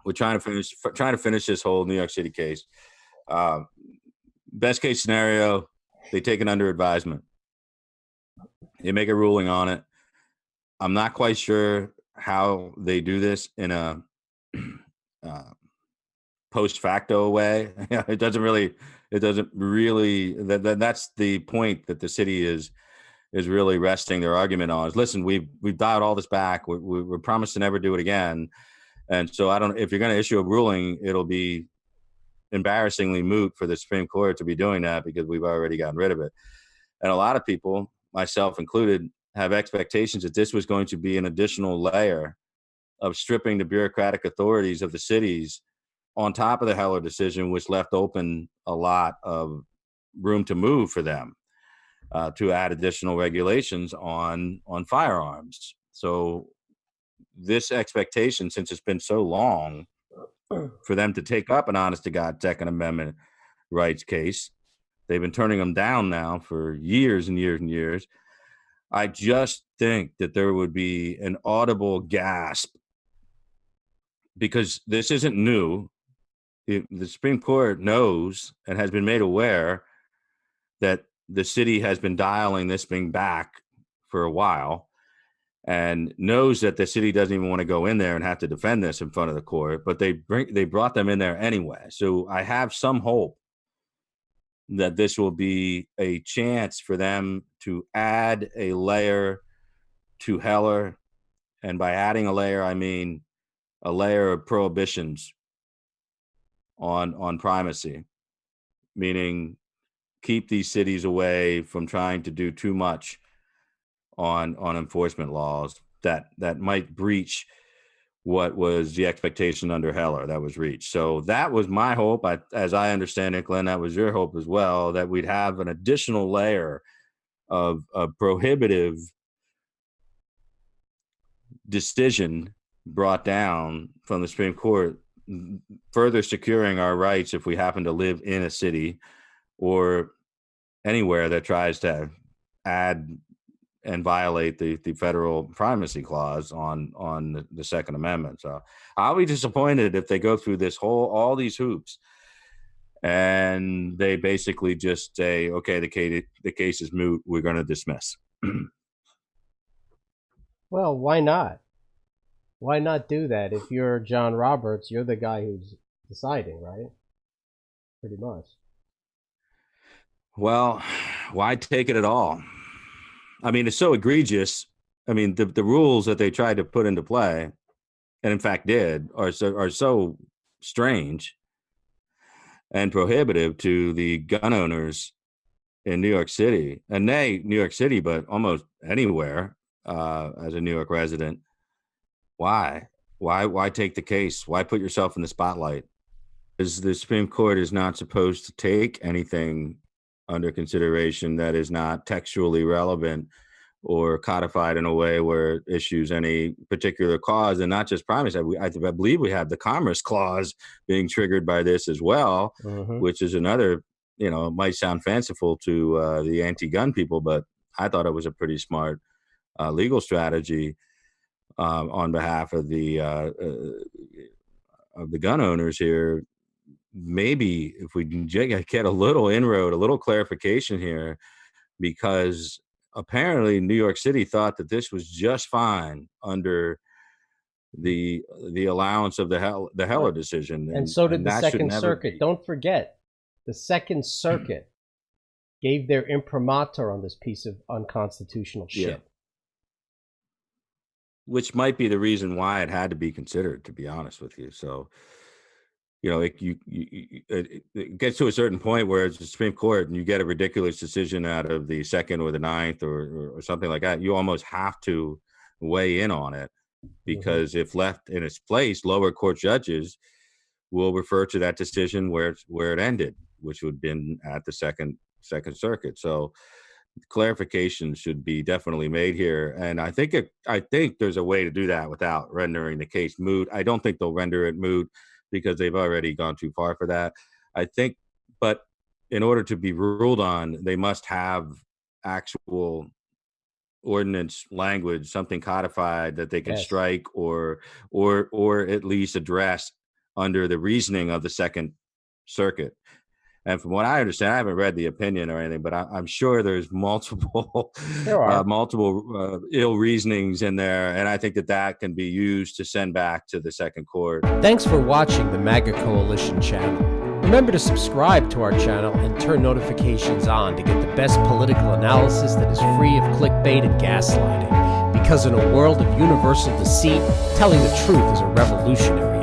we're trying to finish this whole New York City case. Best case scenario, they take it under advisement. They make a ruling on it. I'm not quite sure how they do this in a post facto way. It doesn't really. That's the point that the city is really resting their argument on. Is listen, we've dialed all this back. We're promised to never do it again. And so I don't. If you're going to issue a ruling, it'll be embarrassingly moot for the Supreme Court to be doing that because we've already gotten rid of it. And a lot of people, myself included, have expectations that this was going to be an additional layer of stripping the bureaucratic authorities of the cities on top of the Heller decision, which left open a lot of room to move for them to add additional regulations on firearms. So this expectation, since it's been so long for them to take up an honest to God Second Amendment rights case, they've been turning them down now for years and years and years. I just think that there would be an audible gasp because this isn't new. The Supreme Court knows and has been made aware that the city has been dialing this thing back for a while and knows that the city doesn't even want to go in there and have to defend this in front of the court, but they brought them in there anyway. So I have some hope that this will be a chance for them to add a layer to Heller. And by adding a layer, I mean a layer of prohibitions on primacy, meaning keep these cities away from trying to do too much on enforcement laws that might breach what was the expectation under Heller that was reached. So that was my hope. As I understand it, Glenn, that was your hope as well, that we'd have an additional layer of prohibitive decision brought down from the Supreme Court, further securing our rights if we happen to live in a city or anywhere that tries to add and violate the federal primacy clause on the Second Amendment. So I'll be disappointed if they go through all these hoops and they basically just say, okay, the case is moot, we're going to dismiss. Well, why not? Why not do that? If you're John Roberts, you're the guy who's deciding, right? Pretty much. Well, why take it at all? I mean, it's so egregious. I mean, the rules that they tried to put into play, and in fact did, are so strange and prohibitive to the gun owners in New York City, and New York City, but almost anywhere as a New York resident. Why take the case? Why put yourself in the spotlight? Because the Supreme Court is not supposed to take anything under consideration that is not textually relevant or codified in a way where it issues any particular cause, and not just primacy. I believe we have the Commerce Clause being triggered by this as well, which is another, it might sound fanciful to the anti-gun people, but I thought it was a pretty smart legal strategy on behalf of the gun owners here. Maybe if we can get a little inroad, a little clarification here, because apparently New York City thought that this was just fine under the allowance of the Heller decision. And so did the Second Circuit. Don't forget, the Second Circuit gave their imprimatur on this piece of unconstitutional shit. Yeah. Which might be the reason why it had to be considered, to be honest with you. So, it gets to a certain point where it's the Supreme Court and you get a ridiculous decision out of the Second or the Ninth or something like that. You almost have to weigh in on it, because if left in its place, lower court judges will refer to that decision where it ended, which would have been at the Second Circuit. So clarification should be definitely made here, and I think there's a way to do that without rendering the case moot. I don't think they'll render it moot because they've already gone too far for that, I think. But in order to be ruled on, they must have actual ordinance language, something codified that they can strike or at least address under the reasoning of the Second Circuit. And from what I understand, I haven't read the opinion or anything, but I'm sure there's multiple ill reasonings in there. And I think that can be used to send back to the Second Court. Thanks for watching the MAGA Coalition channel. Remember to subscribe to our channel and turn notifications on to get the best political analysis that is free of clickbait and gaslighting. Because in a world of universal deceit, telling the truth is a revolutionary